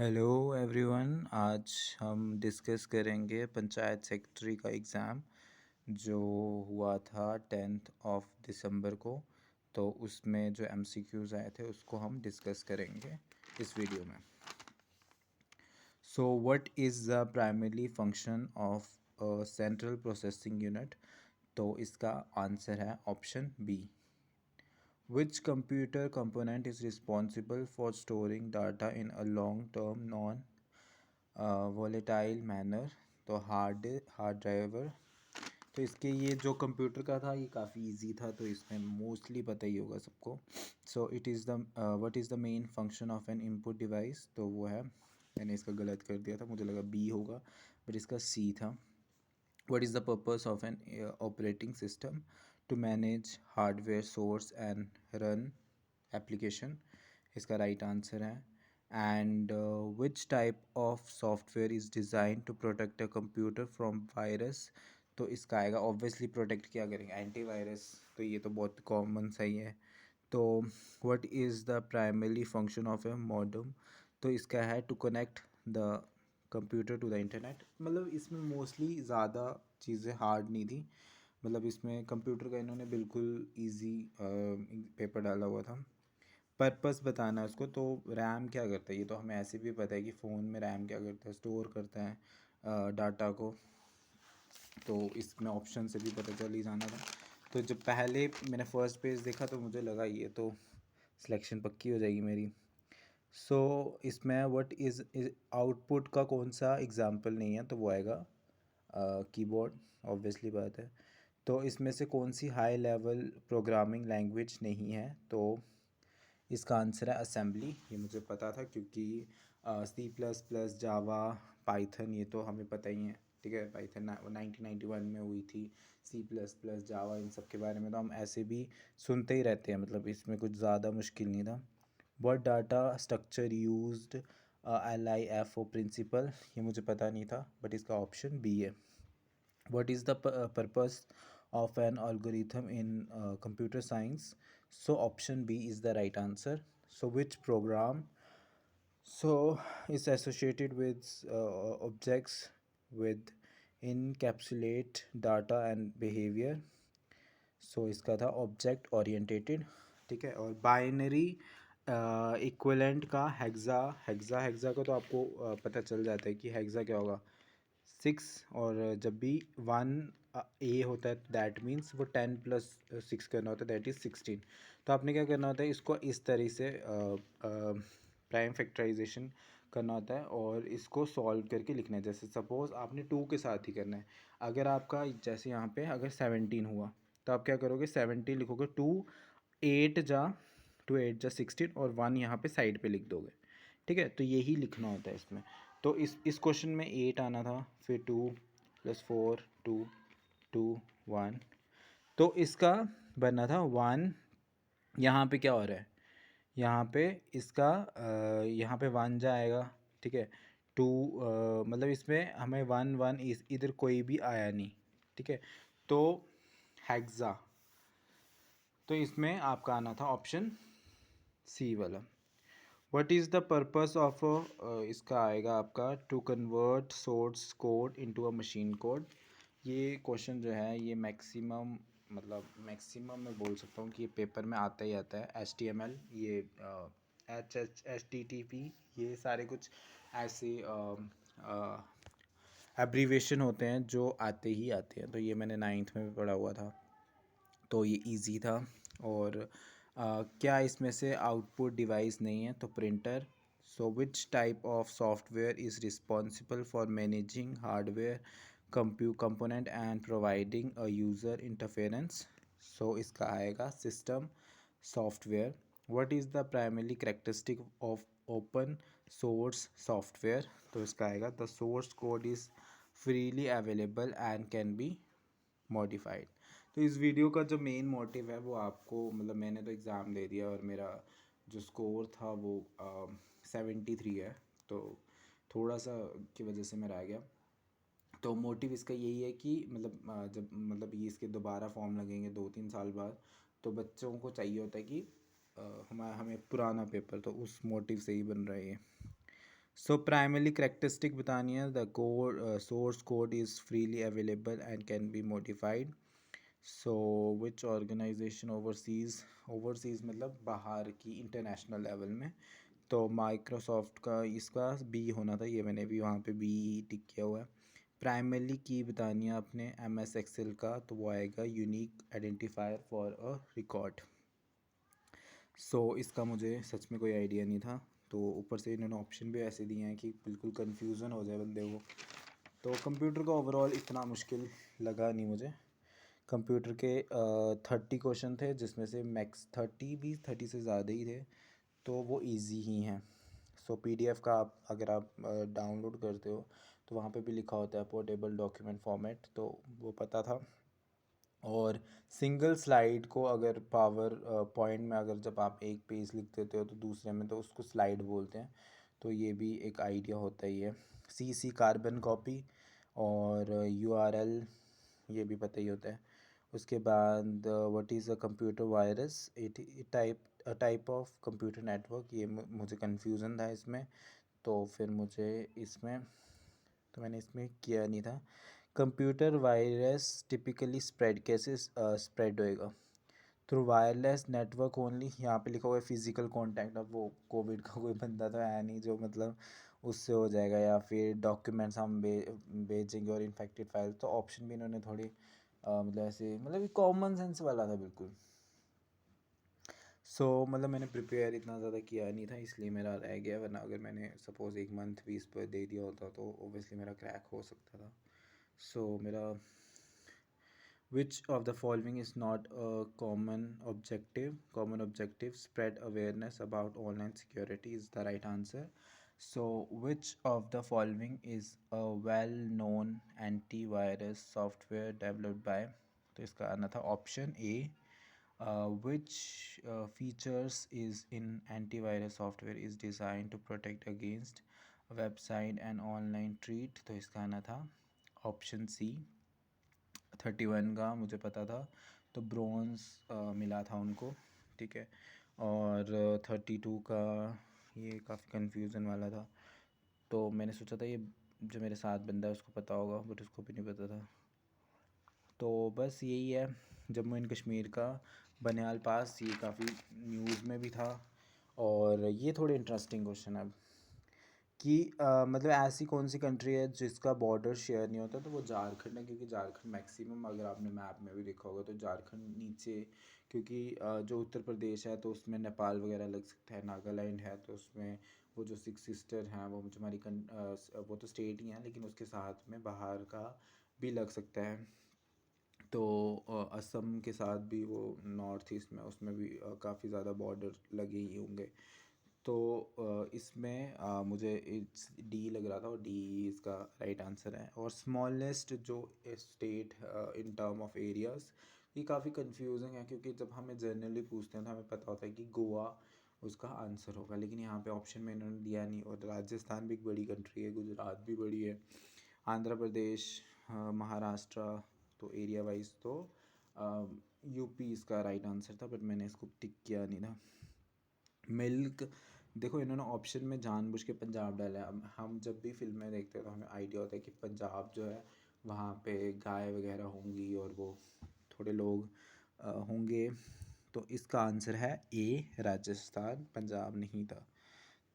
Hello everyone. आज हम discuss करेंगे पंचायत सेक्रेटरी का एग्ज़ाम जो हुआ था 10 दिसंबर को। तो उसमें जो एमसीक्यूज़ आए थे उसको हम डिस्कस करेंगे इस वीडियो में। So what is the primary function of central processing unit. तो इसका आंसर है option B. Which computer component is responsible for storing data in a long-term non-volatile manner? तो हार्ड ड्राइवर। तो इसके ये जो कंप्यूटर का था ये काफ़ी इजी था, तो इसमें मोस्टली पता ही होगा सबको। So it is the what is the main function of N input device. तो वो है, मैंने इसका गलत कर दिया था, मुझे लगा बी होगा बट इसका सी था। What is the purpose of an operating system? To manage hardware source and run application. इसका right answer है. And which type of software is designed to protect a computer from virus? तो इसका आएगा obviously protect क्या करेंगे, antivirus। तो ये तो बहुत common सा ही है। तो what is the primary function of a modem? तो इसका है to connect the computer to the internet. मतलब इसमें मोस्टली ज़्यादा चीज़ें हार्ड नहीं थी, मतलब इसमें कंप्यूटर का इन्होंने बिल्कुल इजी पेपर डाला हुआ था। पर्पस बताना है उसको। तो रैम क्या करता है ये तो हमें ऐसे भी पता है कि फ़ोन में रैम क्या करता है, स्टोर करता है डाटा को। तो इसमें ऑप्शन से भी पता चल ही जाना था। तो जब पहले मैंने फ़र्स्ट पेज देखा तो मुझे लगा ये तो सिलेक्शन पक्की हो जाएगी मेरी। सो इसमें व्हाट इज़ आउटपुट का कौन सा एग्जाम्पल नहीं है, तो वो आएगा कीबोर्ड, ऑब्वियसली बात है। तो इसमें से कौन सी हाई लेवल प्रोग्रामिंग लैंग्वेज नहीं है, तो इसका आंसर है असेंबली। ये मुझे पता था क्योंकि C++, जावा, पाइथन ये तो हमें पता ही है। ठीक है, पाइथन 1991 में हुई थी। C++, जावा, इन सब के बारे में तो हम ऐसे भी सुनते ही रहते हैं, मतलब इसमें कुछ ज़्यादा मुश्किल नहीं था। What data structure used LIFO principle, ये मुझे पता नहीं था बट इसका ऑप्शन बी है। What is the purpose of an algorithm in computer science? So option B is the right answer. So which program so is associated with objects with encapsulate data and behavior? सो इसका था object orientated. ठीक है, और binary equivalent का hexa का तो आपको पता चल जाता है कि हेक्सा क्या होगा, 6। और जब भी 1 होता है दैट मीन्स वो 10+6 करना होता है, दैट इज़ 16। तो आपने क्या करना होता है, इसको इस तरह से प्राइम फैक्टराइजेशन करना होता है और इसको सॉल्व करके लिखना है। जैसे सपोज़ आपने 2 के साथ ही करना है। अगर आपका जैसे यहाँ पे अगर 17 हुआ तो आप क्या करोगे, 17 लिखोगे, 2 8 जा 16 और 1 यहाँ पे साइड पे लिख दोगे। ठीक है, तो यही लिखना होता है इसमें। तो इस क्वेश्चन में 8 आना था, फिर 2+4 2 2 1। तो इसका बनना था 1। यहाँ पे क्या हो रहा है, यहाँ पे इसका यहाँ पे 1 जाएगा। ठीक है, 2 मतलब इसमें हमें 1 1 इधर कोई भी आया नहीं। ठीक है, तो हेक्सा, तो इसमें आपका आना था ऑप्शन सी वाला। What is the purpose of इसका आएगा आपका to convert source code into a machine code. ये क्वेश्चन जो है ये मैक्सिमम, मतलब मैक्सिमम मैं बोल सकता हूँ कि ये पेपर में आता ही आता है। HTML, ये HTTP, ये सारे कुछ ऐसे एब्रीवेशन होते हैं जो आते ही आते हैं। तो ये मैंने 9th में भी पढ़ा हुआ था, तो ये इजी था। और क्या इसमें से आउटपुट डिवाइस नहीं है, तो printer. So which type of software is responsible for managing hardware component and providing a user interference. So इसका आएगा system software. What is the primary characteristic of open source software. तो इसका आएगा the source code is freely available and can be modified. तो इस video का जो main motive है वो आपको, मतलब मैंने तो एग्ज़ाम दे दिया और मेरा जो स्कोर था वो 73 है, तो थोड़ा सा की वजह से मैं रह गया। तो मोटिव इसका यही है कि मतलब जब मतलब ये इसके दोबारा फॉर्म लगेंगे 2 3 साल बाद, तो बच्चों को चाहिए होता है कि हमें पुराना पेपर, तो उस मोटिव से ही बन रहा है ये। सो प्राइमरी करेक्टरिस्टिक बतानी है, the code source code is freely available and can be modified. So which organisation overseas मतलब बाहर की इंटरनेशनल लेवल में, तो माइक्रोसॉफ्ट का इसका बी होना था, ये मैंने भी वहाँ पे बी टिक किया हुआ है। प्राइमरी की बतानी है अपने एम एस एक्सेल का, तो वो आएगा unique identifier for a record. So इसका मुझे सच में कोई आइडिया नहीं था, तो ऊपर से इन्होंने ऑप्शन भी ऐसे दिए हैं कि बिल्कुल कन्फ्यूज़न हो जाए बंदे को। तो कंप्यूटर का ओवरऑल इतना मुश्किल लगा नहीं मुझे। कंप्यूटर के 30 क्वेश्चन थे, जिसमें से मैक्स 30 से ज़्यादा ही थे, तो वो इजी ही हैं। सो पीडीएफ का आप अगर आप डाउनलोड करते हो तो वहाँ पे भी लिखा होता है पोर्टेबल डॉक्यूमेंट फॉर्मेट, तो वो पता था। और सिंगल स्लाइड को अगर पावर पॉइंट में अगर जब आप एक पेज लिख देते हो तो दूसरे में तो उसको स्लाइड बोलते हैं, तो ये भी एक आइडिया होता ही है। सी कार्बन कॉपी और यूआरएल ये भी पता ही होता है। उसके बाद what is a computer virus, it type of computer network, ये मुझे कन्फ्यूज़न था इसमें, तो फिर मुझे इसमें तो मैंने इसमें किया नहीं था। कंप्यूटर वायरस टिपिकली स्प्रेड कैसे स्प्रेड होएगा, थ्रू वायरलेस नेटवर्क ओनली। यहाँ पे लिखा हुआ है फिजिकल कांटेक्ट, अब वो कोविड का कोई बंदा तो है नहीं जो मतलब उससे हो जाएगा, या फिर डॉक्यूमेंट्स हम भेजेंगे और इन्फेक्टेड फाइल, तो ऑप्शन भी इन्होंने थोड़ी मतलब ऐसे मतलब कॉमन सेंस वाला था बिल्कुल। सो मतलब मैंने प्रिपेयर इतना ज़्यादा किया नहीं था, इसलिए मेरा रह गया, वरना अगर मैंने सपोज़ एक मंथ भी इस पर दे दिया होता तो ओबियसली मेरा क्रैक हो सकता था। सो मेरा which of the following is not a common objective, spread awareness about online security is the right answer. So which of the following is a well known antivirus software developed by, तो इसका आना था option A. Which features is in antivirus software is designed to protect against website and online treat, तो इसका आना था option सी। 31 का मुझे पता था, तो ब्रोंज़ मिला था उनको, ठीक है। और 32 का ये काफ़ी कन्फ्यूज़न वाला था, तो मैंने सोचा था ये जो मेरे साथ बंदा है उसको पता होगा, बट उसको भी नहीं पता था। तो बस यही है जम्मू एंड कश्मीर का बनिहाल पास, ये काफ़ी न्यूज़ में भी था। और ये थोड़े इंटरेस्टिंग क्वेश्चन है कि मतलब ऐसी कौन सी कंट्री है जिसका बॉर्डर शेयर नहीं होता, तो वो झारखंड है, क्योंकि झारखंड मैक्सिमम अगर आपने मैप में भी देखा होगा तो झारखंड नीचे, क्योंकि जो उत्तर प्रदेश है तो उसमें नेपाल वगैरह लग सकता है, नागालैंड है तो उसमें वो जो सिक्स सिस्टर हैं वो हमारी वो तो स्टेट ही हैं, लेकिन उसके साथ में बाहर का भी लग सकता है। तो असम के साथ भी वो नॉर्थ ईस्ट में उसमें भी काफ़ी ज़्यादा बॉर्डर लगे ही होंगे। तो इसमें मुझे इट्स डी लग रहा था, और डी इसका राइट आंसर है। और स्मॉलेस्ट जो state in term of areas, ये काफ़ी कंफ्यूजिंग है, क्योंकि जब हमें जनरली पूछते हैं तो हमें पता होता है कि गोवा उसका आंसर होगा, लेकिन यहाँ पे ऑप्शन में इन्होंने दिया नहीं। और राजस्थान भी एक बड़ी कंट्री है, गुजरात भी बड़ी है, आंध्र प्रदेश, महाराष्ट्र, तो एरिया वाइज तो यूपी इसका राइट आंसर था, बट मैंने इसको टिक किया नहीं था। मिल्क, देखो इन्होंने ऑप्शन में जानबूझ के पंजाब डाला है। अब हम जब भी फिल्में देखते हैं तो हमें आइडिया होता है कि पंजाब जो है वहाँ पे गाय वगैरह होंगी और वो थोड़े लोग होंगे, तो इसका आंसर है ए राजस्थान, पंजाब नहीं था।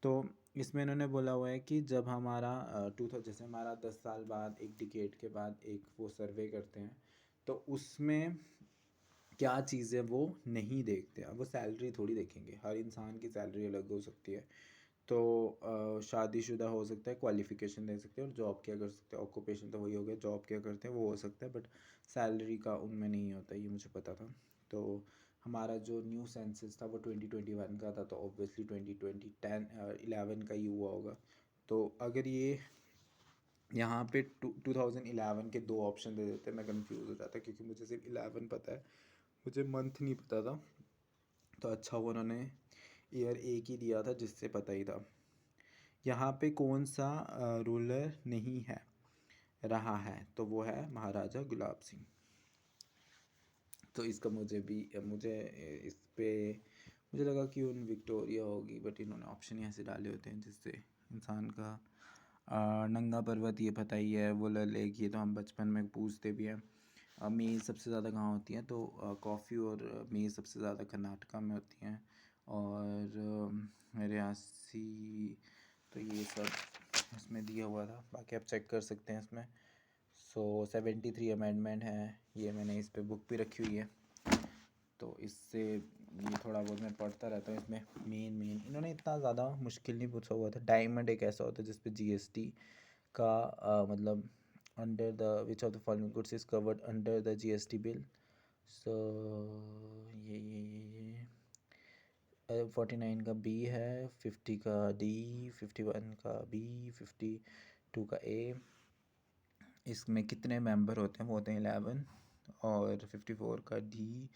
तो इसमें इन्होंने बोला हुआ है कि जब हमारा जैसे हमारा 10 साल बाद, एक डिकेड के बाद एक वो सर्वे करते हैं, तो उसमें क्या चीज़ें वो नहीं देखते हैं। वो सैलरी थोड़ी देखेंगे, हर इंसान की सैलरी अलग हो सकती है। तो शादीशुदा हो सकता है, क्वालिफ़िकेशन दे सकते हैं, और जॉब क्या कर सकते हैं, ऑक्यूपेशन तो वही हो गया, जॉब क्या करते हैं वो हो सकता है, बट सैलरी का उनमें नहीं होता, ये मुझे पता था। तो हमारा जो न्यू सेंसस था वो 2021 का था, तो ऑब्वियसली 2011 का ही हुआ होगा। तो अगर ये यहाँ पे 2011 के दो ऑप्शन दे देते मैं कंफ्यूज हो जाता, क्योंकि मुझे सिर्फ 11 पता है, मुझे मंथ नहीं पता था। तो अच्छा हुआ उन्होंने ईयर एक ही दिया था जिससे पता ही था। यहाँ पे कौन सा रूलर नहीं है रहा है, तो वो है महाराजा गुलाब सिंह। तो इसका मुझे इस पे मुझे लगा कि उन विक्टोरिया होगी, बट इन्होंने ऑप्शन ही ऐसे डाले होते हैं जिससे इंसान का। नंगा पर्वत ये पता ही है, वो लेक ये तो हम बचपन में पूछते भी हैं। मेज़ सबसे ज़्यादा कहाँ होती हैं, तो कॉफ़ी और मेज़ सबसे ज़्यादा कर्नाटका में होती हैं। और रियासी, तो ये सब इसमें दिया हुआ था, बाकी आप चेक कर सकते हैं इसमें। 73 अमेंडमेंट है, ये मैंने इस पे बुक भी रखी हुई है, तो इससे ये थोड़ा बहुत मैं पढ़ता रहता हूँ। इसमें मेन इन्होंने इतना ज़्यादा मुश्किल नहीं पूछा हुआ था। डायमंड एक ऐसा होता है जिस पे जीएसटी का मतलब under the which of the following goods is covered under the GST bill. So ये 49 का बी है, 50 का डी, 51 का बी, 52 का ए। इसमें कितने मेंबर होते हैं, वो होते हैं 11। और 54 का डी,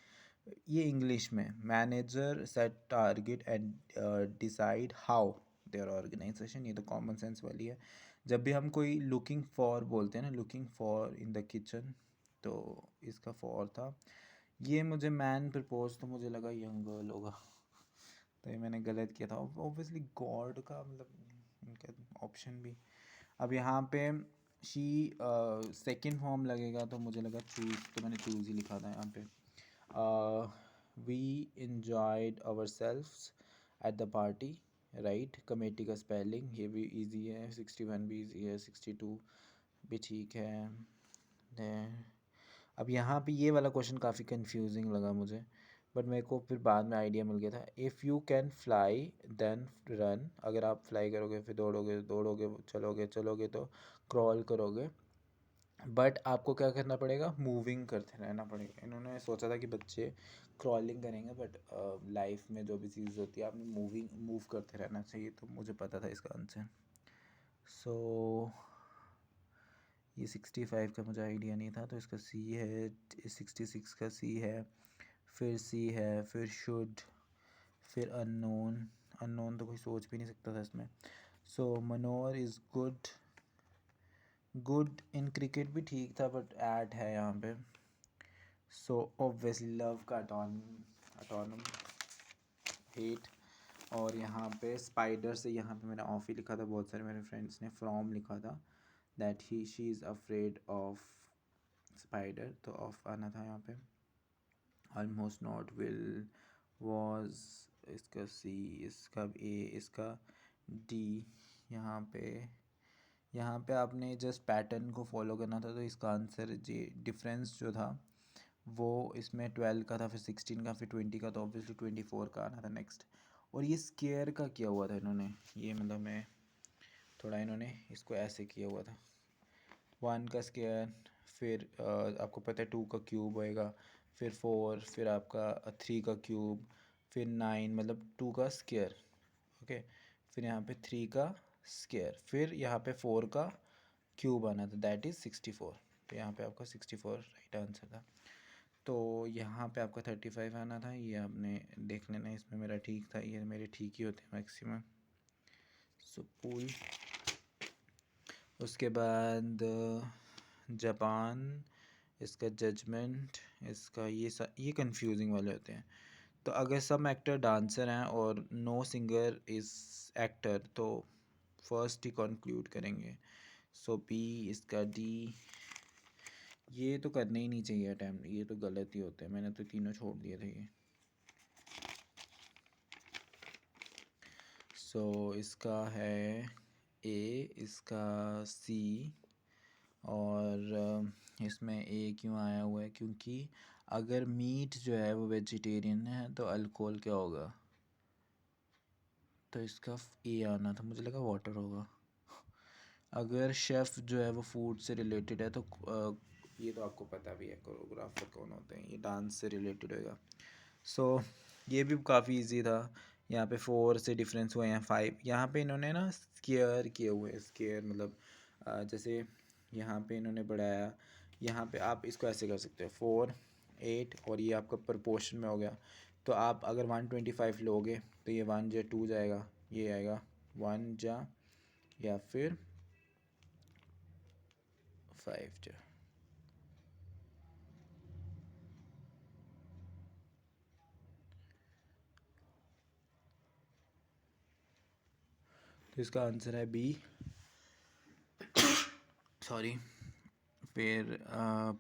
ये इंग्लिश में manager set target and decide how their organisation, ये तो कॉमन सेंस वाली है। जब भी हम कोई लुकिंग फॉर बोलते हैं ना, looking for in the kitchen, तो इसका फॉर था। ये मुझे मैन प्रपोज, तो मुझे लगा यंग गर्ल होगा, तो ये मैंने गलत किया था। ऑब्वियसली गॉड का मतलब इनका ऑप्शन भी। अब यहाँ पे शी सेकेंड फॉर्म लगेगा, तो मुझे लगा चूज़, तो मैंने चूज़ ही लिखा था यहाँ पे। We enjoyed ourselves at the party, right. Committee का स्पेलिंग ये भी इजी है, 61 भी इजी है, 62 भी ठीक है। अब यहाँ पे ये वाला क्वेश्चन काफ़ी कंफ्यूजिंग लगा मुझे, बट मेरे को फिर बाद में आइडिया मिल गया था। If you can fly then run, अगर आप फ्लाई करोगे फिर दौड़ोगे, चलोगे तो क्रॉल करोगे, बट आपको क्या करना पड़ेगा, मूविंग करते रहना पड़ेगा। इन्होंने सोचा था कि बच्चे क्रॉलिंग करेंगे, बट लाइफ में जो भी चीज़ होती है आपने मूव करते रहना चाहिए, तो मुझे पता था इसका आंसर। सो ये 65 का मुझे आइडिया नहीं था, तो इसका सी है। 66 का सी है, फिर सी है, फिर शुड, फिर अननोन तो कोई सोच भी नहीं सकता था इसमें। सो मनोहर इज़ गुड इन क्रिकेट भी ठीक था, बट ऐड है यहाँ पे। सो ऑब्वियसली लव का अटोनम हेट। और यहाँ पे स्पाइडर से यहाँ पे मैंने ऑफ ही लिखा था, बहुत सारे मेरे फ्रेंड्स ने फ्रॉम लिखा था, that she is afraid of spider, तो ऑफ आना था यहाँ पे। ऑलमोस्ट नॉट, विल, वॉज, इसका सी, इसका ए, इसका डी। यहाँ पे आपने जस्ट पैटर्न को फॉलो करना था, तो इसका आंसर जी डिफरेंस जो था वो इसमें 12 का था, फिर 16 का, फिर 20 का, तो ऑब्वियसली 24 का आना था नेक्स्ट। और ये स्केयर का किया हुआ था इन्होंने, ये मतलब मैं थोड़ा इन्होंने इसको ऐसे किया हुआ था। 1 का स्केयर, फिर आपको पता है 2 का क्यूब होएगा, फिर 4, फिर आपका 3 का क्यूब, फिर 9 मतलब 2 का स्केयर, ओके। फिर यहाँ पे 3 का स्केयर, फिर यहाँ पे 4 का क्यूब आना था, दैट इज़ 64। तो यहाँ पे आपका 64 राइट आंसर था। तो यहाँ पे आपका 35 आना था, ये आपने देख लेना, इसमें मेरा ठीक था, ये मेरे ठीक ही होते हैं मैक्सिमम। सो पूल। उसके बाद जापान, इसका जजमेंट, इसका ये कंफ्यूजिंग वाले होते हैं। तो अगर सब एक्टर डांसर हैं और नो सिंगर इज़ एक्टर, तो फर्स्ट ही कंक्लूड करेंगे। सो बी, इसका डी, ये तो करने ही नहीं चाहिए अटैम्प्ट, ये तो गलत ही होते हैं, मैंने तो तीनों छोड़ दिए थे ये। सो इसका है ए, इसका सी, और इसमें ए क्यों आया हुआ है, क्योंकि अगर मीट जो है वो वेजिटेरियन है तो अल्कोहल क्या होगा, तो इसका ए आना था, मुझे लगा वाटर होगा। अगर शेफ़ जो है वो फूड से रिलेटेड है, तो ये तो आपको पता भी है कोरियोग्राफर कौन होते हैं, ये डांस से रिलेटेड होगा। सो ये भी काफ़ी इजी था। यहाँ पे 4 से डिफरेंस हुए हैं 5। यहाँ पे इन्होंने ना स्केयर किए हुए हैं, स्केयर मतलब जैसे यहाँ पे इन्होंने बढ़ाया, यहाँ पे आप इसको ऐसे कर सकते हो 4, 8, और ये आपका प्रपोर्शन में हो गया। तो आप अगर 125 लोगे तो ये 1 जा 2 जाएगा, ये आएगा 1 जा, या फिर 5 जा। तो तो इसका आंसर है बी, सॉरी। फिर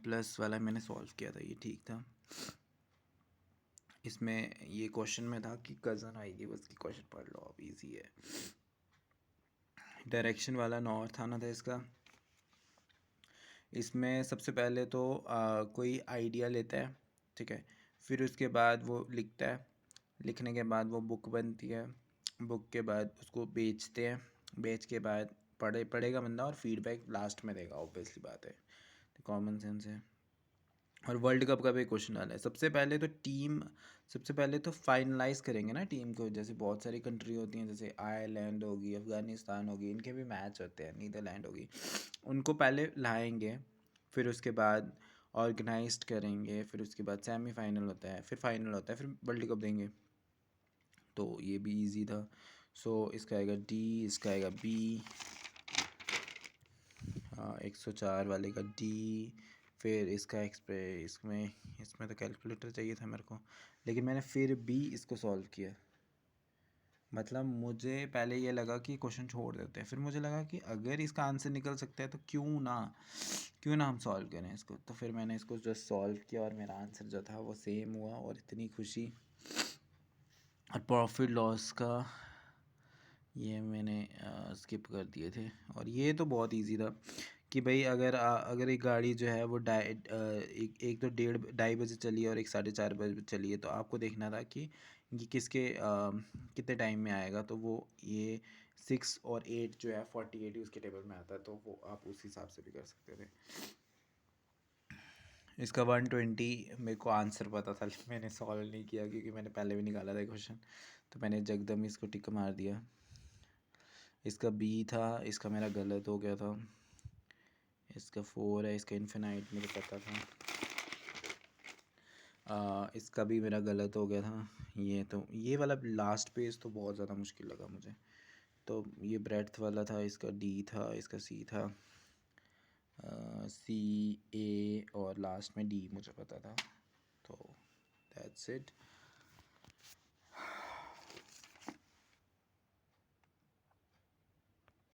प्लस वाला मैंने सॉल्व किया था, ये ठीक था। इसमें ये क्वेश्चन में था कि कज़न आएगी, बस की क्वेश्चन पढ़ लो, अब इजी है। डायरेक्शन वाला नॉर्थ आना था इसका। इसमें सबसे पहले तो कोई आइडिया लेता है, ठीक है, फिर उसके बाद वो लिखता है, लिखने के बाद वो बुक बनती है, बुक के बाद उसको बेचते हैं, बेच के बाद पढ़ेगा बंदा और फीडबैक लास्ट में देगा, ऑब्वियसली बात है, तो कॉमन सेंस है। और वर्ल्ड कप का भी क्वेश्चन डाला है। सबसे पहले तो फाइनलाइज करेंगे ना टीम को, जैसे बहुत सारी कंट्री होती हैं, जैसे आयरलैंड होगी, अफ़गानिस्तान होगी, इनके भी मैच होते हैं, नीदरलैंड होगी, उनको पहले लाएंगे, फिर उसके बाद ऑर्गेनाइज्ड करेंगे, फिर उसके बाद सेमीफाइनल होता है, फिर फाइनल होता है, फिर वर्ल्ड कप देंगे। तो ये भी इजी था। सो इसका आएगा डी, इसका आएगा बी, 104 वाले का डी। फिर इसका इसमें तो कैलकुलेटर चाहिए था मेरे को, लेकिन मैंने फिर भी इसको सॉल्व किया। मतलब मुझे पहले ये लगा कि क्वेश्चन छोड़ देते हैं, फिर मुझे लगा कि अगर इसका आंसर निकल सकता है तो क्यों ना हम सॉल्व करें इसको। तो फिर मैंने इसको जस्ट सॉल्व किया और मेरा आंसर जो था वो सेम हुआ, और इतनी खुशी। और प्रॉफिट लॉस का ये मैंने स्किप कर दिए थे, और ये तो बहुत इजी था कि भाई अगर एक गाड़ी जो है वो एक तो 1:30 बजे चली है और एक 4:30 बजे चली है, तो आपको देखना था कि ये कितने टाइम में आएगा। तो वो ये 6 और 8 जो है 48 ही उसके टेबल में आता है, तो वो आप उस हिसाब से भी कर सकते थे। इसका 120 मेरे को आंसर पता था, मैंने सॉल्व नहीं किया क्योंकि मैंने पहले भी निकाला था क्वेश्चन, तो मैंने जगदम इसको टिक मार दिया। इसका बी था, इसका मेरा गलत हो गया था। इसका 4 है, इसका इन्फिनाइट मुझे पता था। इसका भी मेरा गलत हो गया था। ये वाला लास्ट पेज तो बहुत ज़्यादा मुश्किल लगा मुझे। तो ये ब्रेड्थ वाला था, इसका डी था, इसका सी था, सी, ए और लास्ट में डी मुझे पता था। तो दैट्स इट।